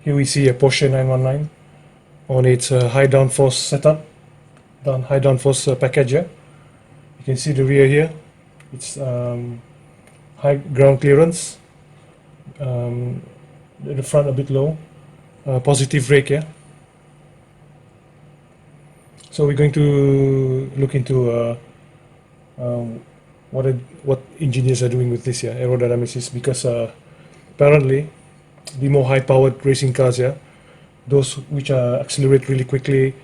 Here we see a Porsche 919 on its high downforce setup, high downforce package. Yeah? You can see the rear here. It's high ground clearance. The front a bit low. Positive rake. Yeah. So we're going to look into what engineers are doing with this aerodynamics, because apparently the more high-powered racing cars, those which accelerate really quickly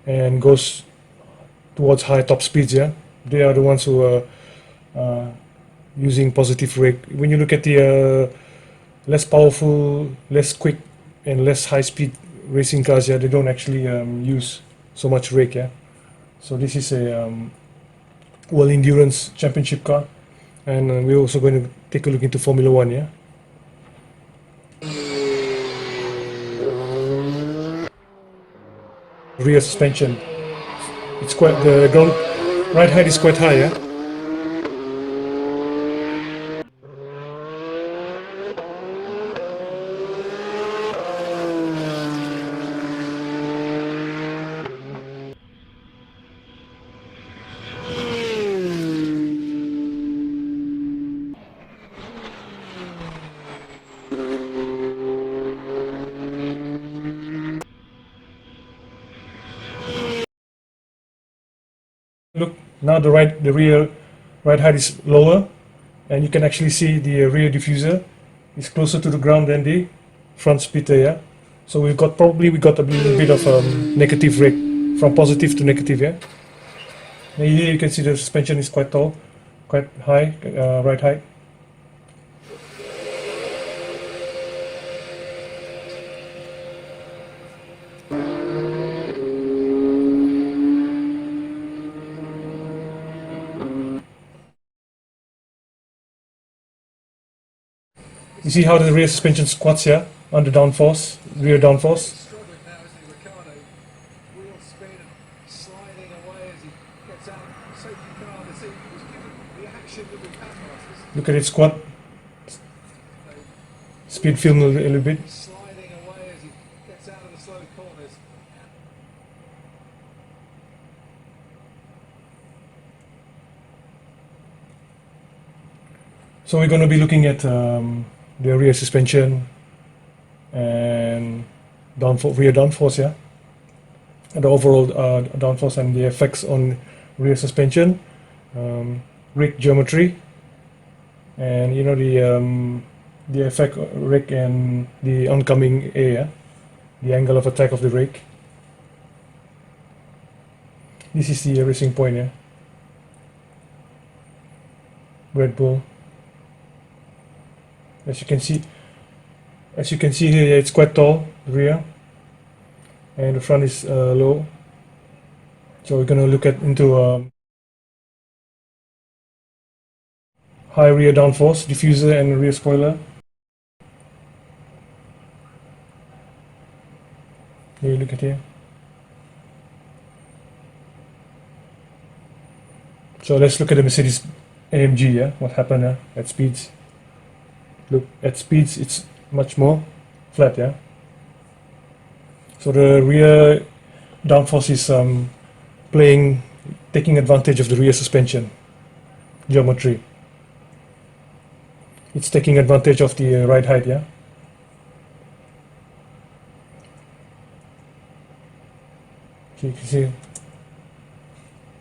and goes towards high top speeds, they are the ones who are using positive rake. When you look at the less powerful, less quick, and less high-speed racing cars, they don't actually use so much rake. So this is a World Endurance Championship car, and we're also going to take a look into Formula One. Rear suspension. It's quite, the ground ride height is quite high. Look, now the rear ride height is lower, and you can actually see the rear diffuser is closer to the ground than the front splitter. So we got a little bit of negative rake, from positive to negative. And here you can see the suspension is quite tall, quite high ride height. You see how the rear suspension squats here under downforce, rear downforce. Look at it squat. Speed film a little bit. So we're going to be looking at the rear suspension and rear downforce, and the overall downforce and the effects on rear suspension, rake geometry, and the effect rake and the oncoming air, the angle of attack of the rake. This is the racing point, Red Bull. As you can see here, it's quite tall, the rear, and the front is low. So we're going to look into high rear downforce, diffuser, and rear spoiler. Here, look at here. So let's look at the Mercedes AMG. What happened at speeds. Look, at speeds it's much more flat, So the rear downforce is taking advantage of the rear suspension geometry. It's taking advantage of the ride height, So you can see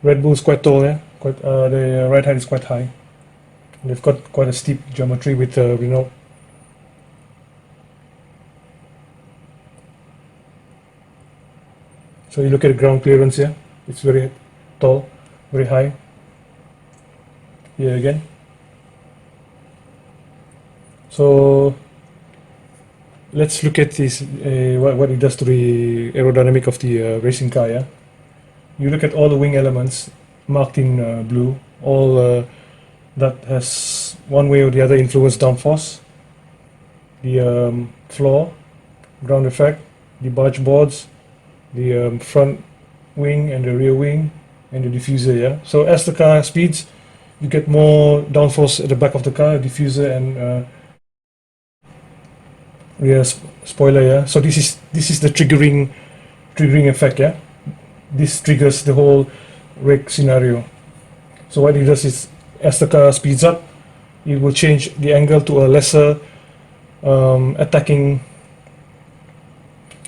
Red Bull is quite tall, the ride height is quite high. They've got quite a steep geometry with Renault. So you look at the ground clearance here, it's very tall, very high. Here again. So let's look at this, what it does to the aerodynamic of the racing car. You look at all the wing elements marked in blue, all that has one way or the other influenced downforce. The floor, ground effect, the barge boards, the front wing and the rear wing, and the diffuser. So as the car speeds, you get more downforce at the back of the car, diffuser, and rear spoiler. Yeah, so this is the triggering effect. Yeah, this triggers the whole rake scenario. So what it does is, as the car speeds up, it will change the angle to a lesser attacking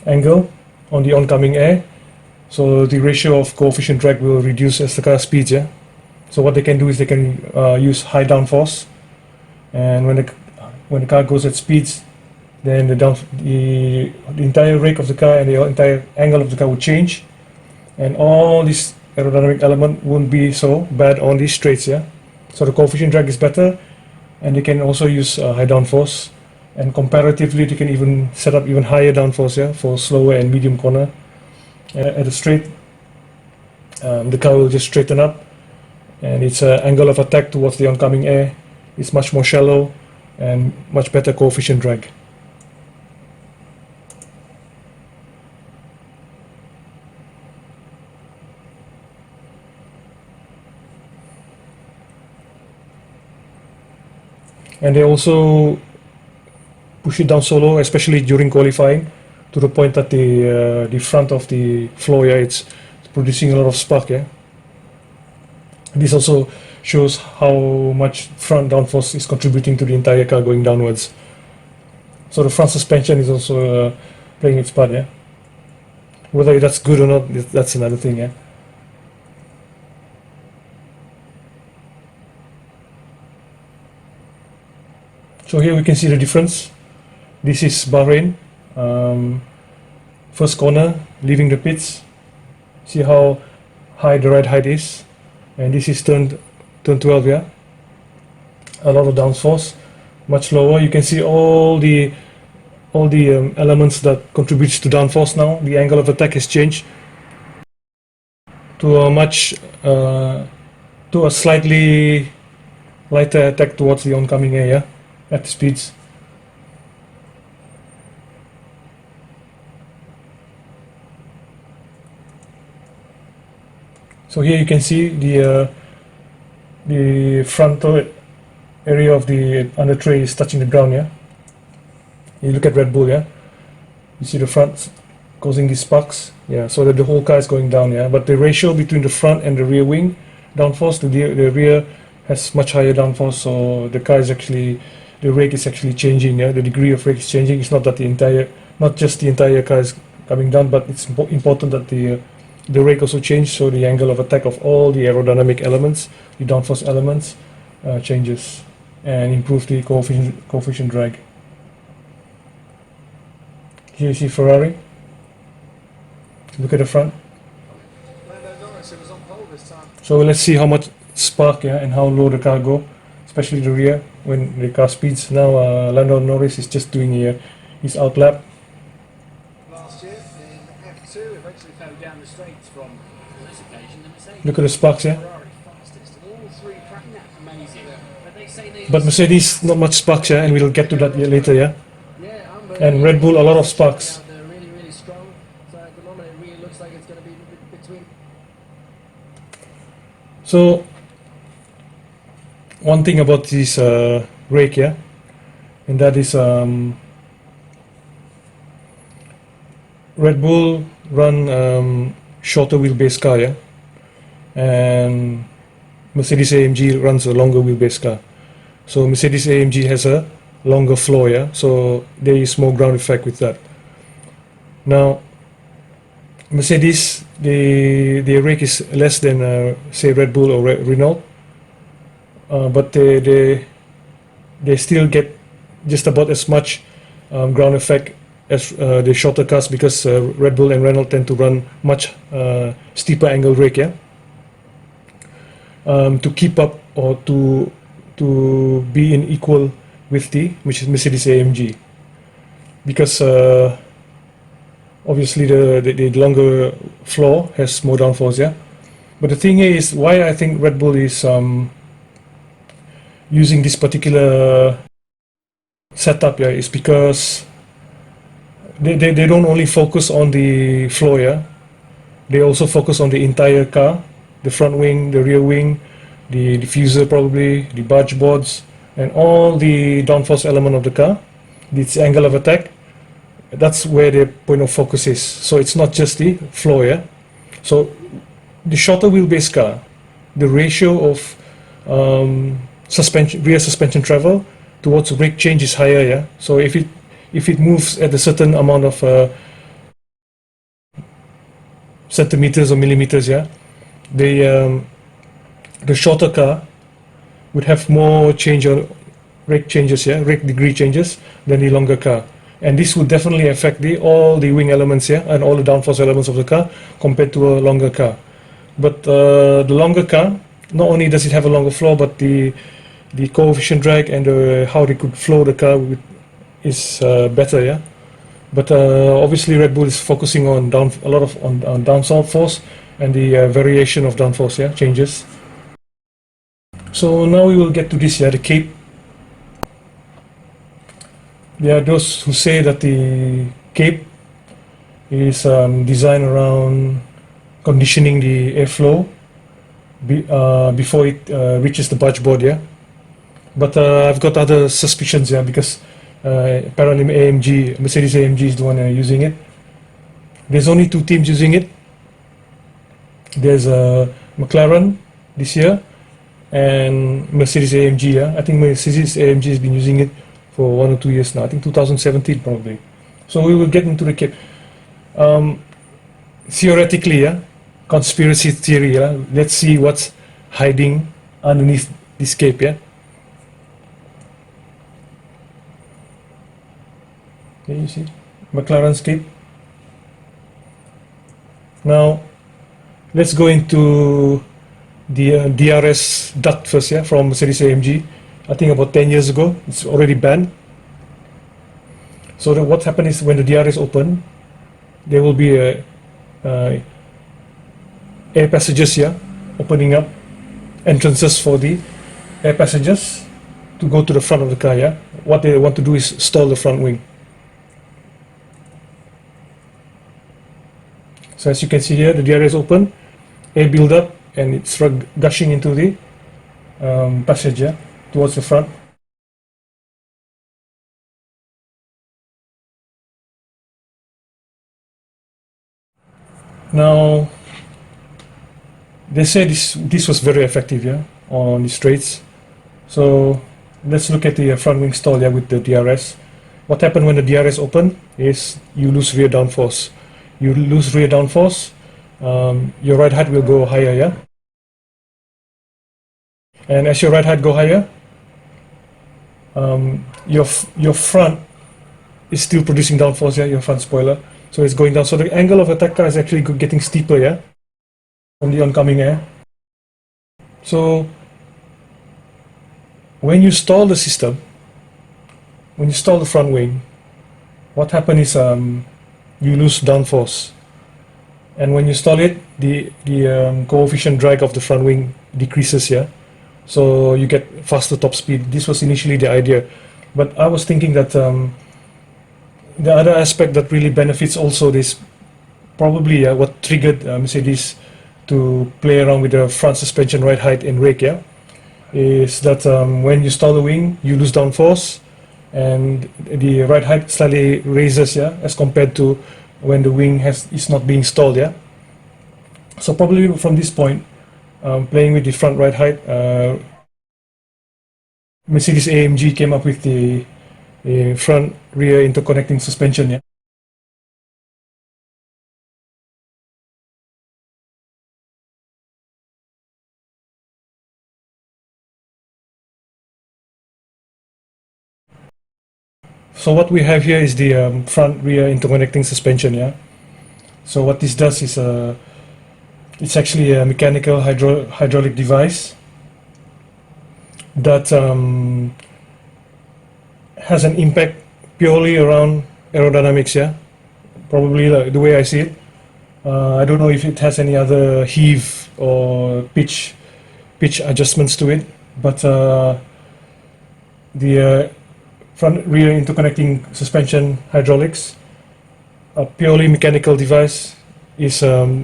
angle on the oncoming air. So the ratio of coefficient drag will reduce as the car speeds. Yeah. So what they can do is they can use high downforce, and when the car goes at speeds, then the entire rake of the car and the entire angle of the car will change, and all this aerodynamic element won't be so bad on these straights. Yeah. So the coefficient drag is better, and they can also use high downforce, and comparatively they can even set up even higher downforce, yeah, for slower and medium corner. At a straight, the car will just straighten up, and its angle of attack towards the oncoming air is much more shallow and much better coefficient drag. And they also push it down so low, especially during qualifying, to the point that the front of the floor, yeah, it's producing a lot of spark. Yeah. This also shows how much front downforce is contributing to the entire car going downwards. So the front suspension is also playing its part. Yeah. Whether that's good or not, that's another thing. Yeah. So here we can see the difference. This is Bahrain, first corner, leaving the pits. See how high the ride height is, and this is turn 12. Yeah, a lot of downforce, much lower. You can see all the elements that contributes to downforce now. The angle of attack has changed to a slightly lighter attack towards the oncoming air. Yeah? At the speeds. So here you can see the frontal area of the under tray is touching the ground. Yeah. You look at Red Bull. Yeah. You see the front causing these sparks. Yeah. So that the whole car is going down. Yeah. But the ratio between the front and the rear wing downforce, the rear has much higher downforce. So the car is actually, the rake is actually changing. Yeah, the degree of rake is changing. It's not that not just the entire car is coming down, but it's important that the rake also changes. So the angle of attack of all the aerodynamic elements, the downforce elements, changes and improve the coefficient drag. Here you see Ferrari. Look at the front. So let's see how much spark, yeah, and how low the car go, especially the rear when the car speeds. Now Lando Norris is just doing his outlap. Last year in F2, eventually fell down the straights from this occasion. Look at the sparks, yeah. Ferrari fastest, and all three cracking that amazing. But they say they But Mercedes not much sparks, yeah, and we'll get to that later, yeah. And Red Bull a lot of sparks. They're really strong. So at the moment it really looks like it's going to be between. So one thing about this rake, yeah, and that is Red Bull run shorter wheelbase car, yeah, and Mercedes AMG runs a longer wheelbase car. So Mercedes AMG has a longer floor, yeah, so there is more ground effect with that. Now Mercedes, the rake is less than say Red Bull or Renault, but they still get just about as much ground effect as the shorter cars, because Red Bull and Renault tend to run much steeper angle rake, yeah, to keep up or to be in equal with which is Mercedes AMG, because obviously the longer floor has more downforce, yeah. But the thing here is why I think Red Bull is using this particular setup, yeah, is because they don't only focus on the floor, yeah, they also focus on the entire car, the front wing, the rear wing, the diffuser probably, the barge boards, and all the downforce element of the car, its angle of attack. That's where the point of focus is. So it's not just the floor, yeah. So the shorter wheelbase car, the ratio of rear suspension travel towards rake change is higher, yeah. So if it moves at a certain amount of centimeters or millimeters, yeah, the shorter car would have more change or rake changes, yeah, rake degree changes than the longer car. And this would definitely affect all the wing elements, yeah, and all the downforce elements of the car compared to a longer car. But the longer car, not only does it have a longer floor, but the coefficient drag and how they could flow the car is better, yeah. But obviously Red Bull is focusing on a lot of on downforce and the variation of downforce, yeah, changes. So now we will get to this, yeah, the cape. There are those who say that the cape is designed around conditioning the airflow before it reaches the barge board, yeah. But I've got other suspicions, yeah, because apparently Mercedes AMG is the one using it. There's only two teams using it. There's McLaren this year and Mercedes AMG, yeah. I think Mercedes AMG has been using it for 1 or 2 years now. I think 2017 probably. So we will get into the cape. Theoretically, yeah, conspiracy theory, yeah. Let's see what's hiding underneath this cape, yeah. Can you see McLaren's cape? Now let's go into the DRS duct first, yeah, from Mercedes AMG. I think about 10 years ago, it's already banned. So what happened is when the DRS open, there will be air passages here, opening up entrances for the air passengers to go to the front of the car, yeah. What they want to do is stall the front wing. So as you can see here, the DRS open, air build up, and it's gushing into the passage, yeah, towards the front. Now, they say this was very effective, yeah, on the straights. So let's look at the front wing stall, yeah, with the DRS. What happened when the DRS open is you lose rear downforce. You lose rear downforce, your ride height will go higher, yeah. And as your ride height go higher, your front is still producing downforce, yeah, your front spoiler. So it's going down. So the angle of attack car is actually getting steeper, yeah, from the oncoming air. So when you stall the system, when you stall the front wing, what happens is you lose downforce. And when you stall it, the coefficient drag of the front wing decreases, yeah. So you get faster top speed. This was initially the idea. But I was thinking that the other aspect that really benefits also this, probably what triggered Mercedes to play around with the front suspension ride height in Rake, yeah, is that when you stall the wing, you lose downforce, and the ride height slightly raises, yeah, as compared to when the wing is not being stalled, yeah. So probably from this point, playing with the front ride height, Mercedes AMG came up with the front rear interconnecting suspension, yeah. So what we have here is the front rear interconnecting suspension, yeah. So what this does is it's actually a mechanical hydraulic device that has an impact purely around aerodynamics, yeah. Probably the way I see it. I don't know if it has any other heave or pitch adjustments to it, but the front rear interconnecting suspension hydraulics, a purely mechanical device, is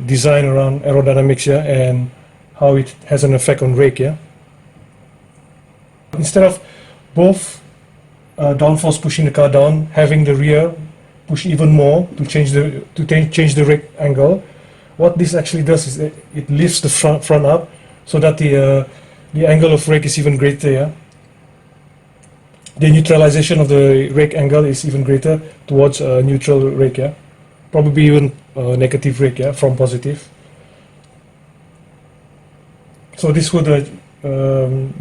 designed around aerodynamics, yeah, and how it has an effect on rake, yeah. Instead of both downforce pushing the car down, having the rear push even more to change the rake angle. What this actually does is it lifts the front up so that the angle of rake is even greater. Yeah? The neutralization of the rake angle is even greater towards neutral rake. Yeah? Probably even negative rake, yeah, from positive. So this would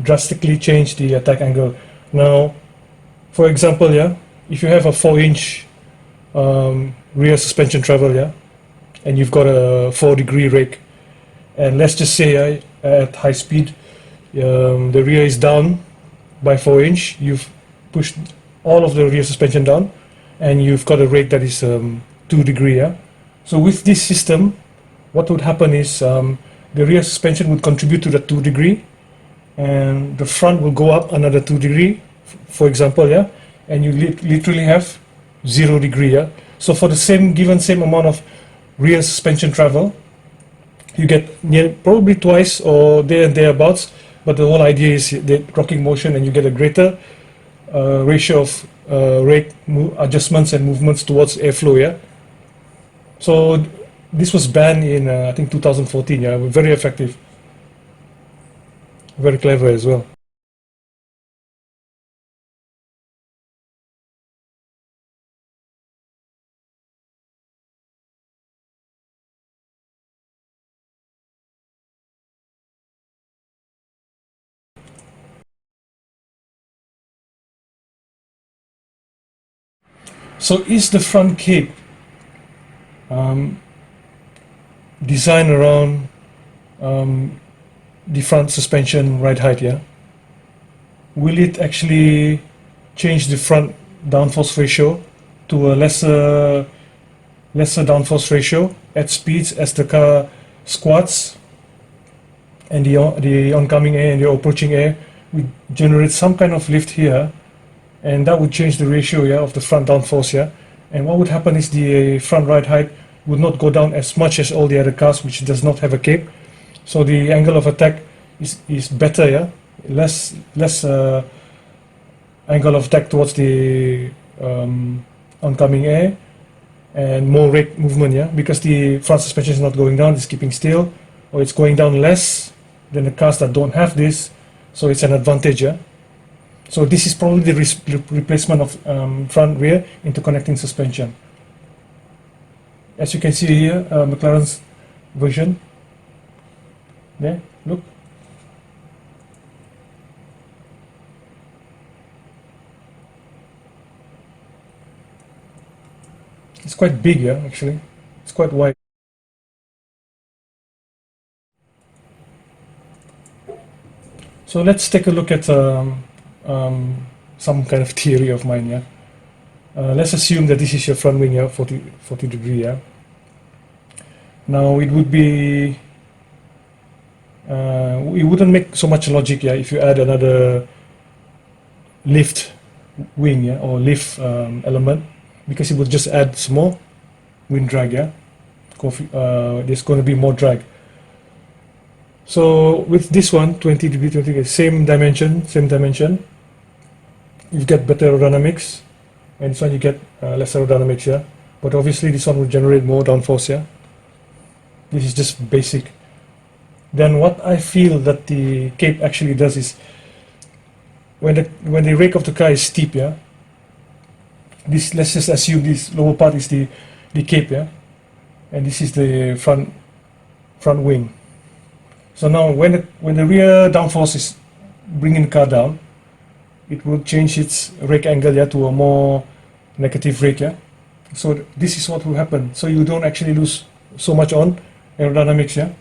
drastically change the attack angle. Now, for example, yeah, if you have a 4-inch rear suspension travel, yeah, and you've got a 4-degree rake, and let's just say at high speed, the rear is down by 4-inch. You've pushed all of the rear suspension down, and you've got a rake that is 2-degree. Yeah? So with this system, what would happen is the rear suspension would contribute to the 2-degree, and the front will go up another 2-degree, for example, yeah, and you literally have 0-degree. Yeah? So for the same amount of rear suspension travel, you get probably twice or thereabouts, but the whole idea is the rocking motion, and you get a greater ratio of rake adjustments and movements towards airflow. Yeah. So this was banned in I think 2014. Yeah, very effective, very clever as well. So is the front cape designed around the front suspension ride height? Yeah. Will it actually change the front downforce ratio to a lesser downforce ratio at speeds as the car squats, and the oncoming air and the approaching air would generate some kind of lift here, and that would change the ratio, yeah, of the front downforce. Yeah, and what would happen is the front ride height would not go down as much as all the other cars which does not have a cape, so the angle of attack is better. Yeah, less angle of attack towards the oncoming air, and more rake movement, yeah, because the front suspension is not going down, it's keeping still, or it's going down less than the cars that don't have this, so it's an advantage. Yeah. So this is probably the replacement of front rear interconnecting suspension. As you can see here, McLaren's version. There, look. It's quite big, yeah, actually. It's quite wide. So let's take a look at some kind of theory of mine, yeah. Let's assume that this is your front wing, yeah, 40 degree, yeah. Now it would be, it wouldn't make so much logic, yeah, if you add another lift wing, yeah, or lift element, because it would just add some more wind drag, yeah. There's going to be more drag. So with this one, 20 degree, same dimension, you get better aerodynamics, and this one you get less aerodynamics, yeah. But obviously this one will generate more downforce, yeah. This is just basic. Then what I feel that the cape actually does is, when the rake of the car is steep, yeah. Let's just assume this lower part is the cape, yeah, and this is the front wing. So now when the rear downforce is bringing the car down, it will change its rake angle, yeah, to a more negative rake, yeah. So this is what will happen. So you don't actually lose so much on aerodynamics, yeah.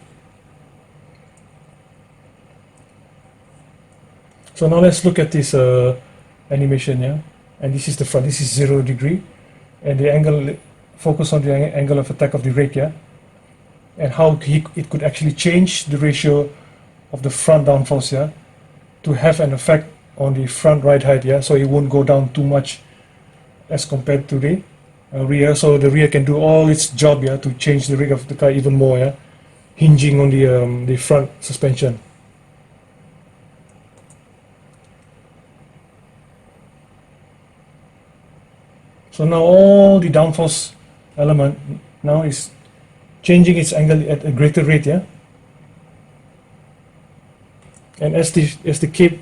So now let's look at this animation, yeah. And this is the front. This is 0 degree, and the angle, focus on the angle of attack of the rake, yeah, and how it could actually change the ratio of the front downforce, yeah, to have an effect on the front ride height, yeah, so it won't go down too much as compared to the rear. So the rear can do all its job, yeah, to change the rake of the car even more, yeah, hinging on the front suspension. So now all the downforce element now is changing its angle at a greater rate, yeah. And as the cape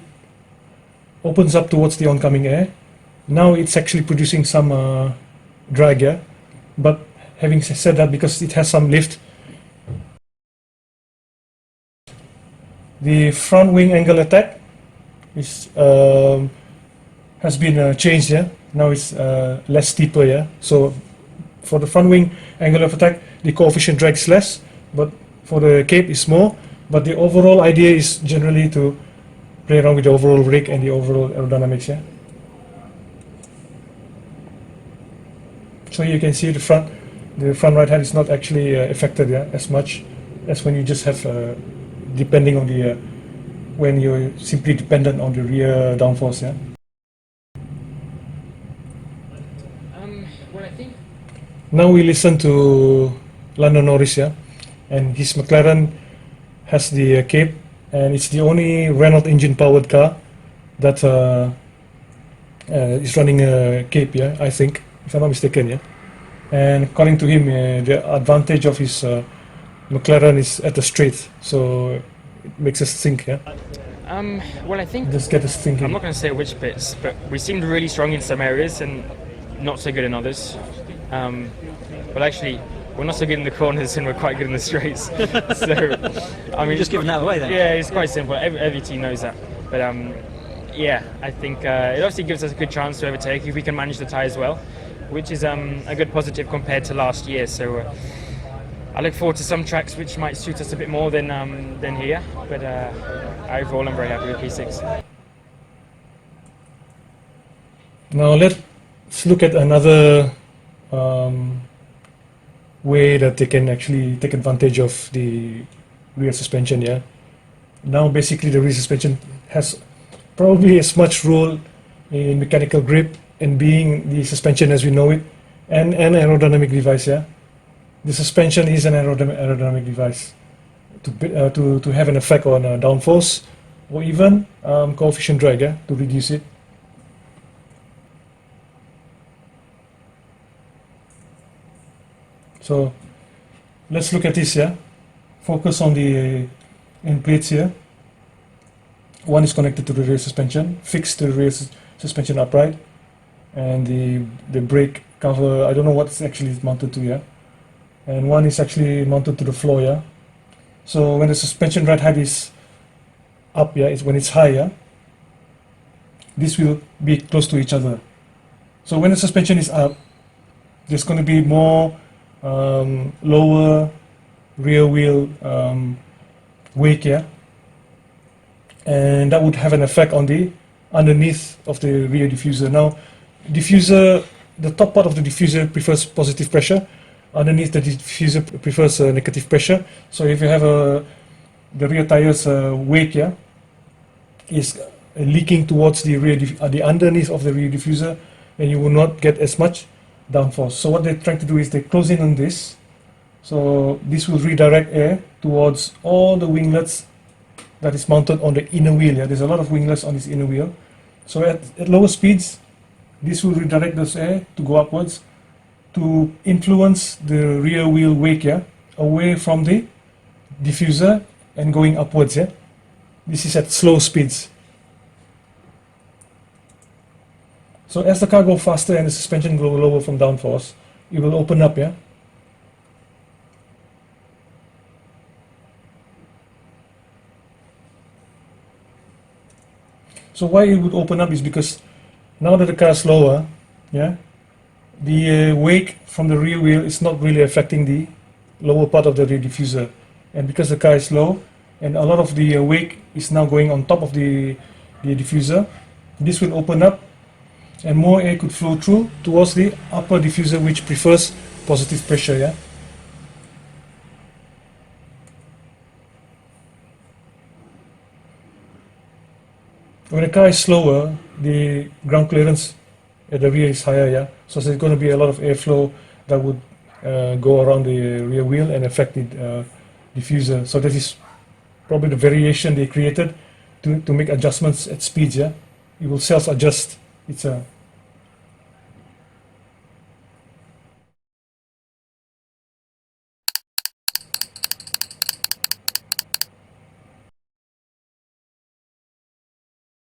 opens up towards the oncoming air, now it's actually producing some drag, yeah. But having said that, because it has some lift, the front wing angle attack is has been changed, yeah. Now it's less steeper, yeah. So for the front wing angle of attack, the coefficient drag is less, but for the cape is more. But the overall idea is generally to play around with the overall rake and the overall aerodynamics, yeah. So you can see the front right head is not actually affected, yeah, as much as when you just have depending on the when you're simply dependent on the rear downforce, yeah. Well, I think Now we listen to Lando Norris, yeah, and his McLaren has the cape, and it's the only Renault engine powered car that is running a cape, yeah, I think, if I'm not mistaken, yeah. And according to him, the advantage of his McLaren is at the straight, so it makes us think, yeah. well, I think Just get us thinking. I'm not going to say which bits, but we seemed really strong in some areas and not so good in others. Well, actually, we're not so good in the corners and we're quite good in the straights. So, I mean, Just giving that away then. yeah, it's quite simple. Every team knows that. But yeah, I think it obviously gives us a good chance to overtake if we can manage the tyres well, which is a good positive compared to last year. So I look forward to some tracks which might suit us a bit more than here. But overall, I'm very happy with P6. Now let's look at another way that they can actually take advantage of the rear suspension, yeah. Now basically the rear suspension has probably as much role in mechanical grip and being the suspension as we know it, and an aerodynamic device, yeah. The suspension is an aerodynamic device to have an effect on downforce or even coefficient drag, yeah, to reduce it. So let's look at this, yeah. Focus on the end plates here. One is connected to the rear suspension, fixed to the rear suspension upright, and the brake cover, I don't know what's actually mounted to, yeah. And one is actually mounted to the floor, yeah. So when the suspension right height is up, yeah, it's when it's high, yeah, this will be close to each other. So when the suspension is up, there's going to be more lower rear wheel wake, yeah, and that would have an effect on the underneath of the rear diffuser. Now, diffuser, the top part of the diffuser prefers positive pressure, underneath the diffuser prefers negative pressure. So if you have the rear tires wake, yeah, is leaking towards the rear the underneath of the rear diffuser, then you will not get as much downforce. So what they're trying to do is they close in on this, so this will redirect air towards all the winglets that is mounted on the inner wheel, yeah? There's a lot of winglets on this inner wheel. So at lower speeds, this will redirect this air to go upwards to influence the rear wheel wake, yeah, away from the diffuser and going upwards, yeah. This is at slow speeds. So as the car goes faster and the suspension goes lower from downforce, it will open up, yeah. So why it would open up is because now that the car is slower, yeah, the wake from the rear wheel is not really affecting the lower part of the rear diffuser, and because the car is low and a lot of the wake is now going on top of the diffuser, this will open up and more air could flow through towards the upper diffuser, which prefers positive pressure, yeah. When the car is slower, the ground clearance at the rear is higher, yeah. So there's going to be a lot of airflow that would go around the rear wheel and affect the diffuser. So that is probably the variation they created to make adjustments at speeds, yeah. It will self-adjust. It's a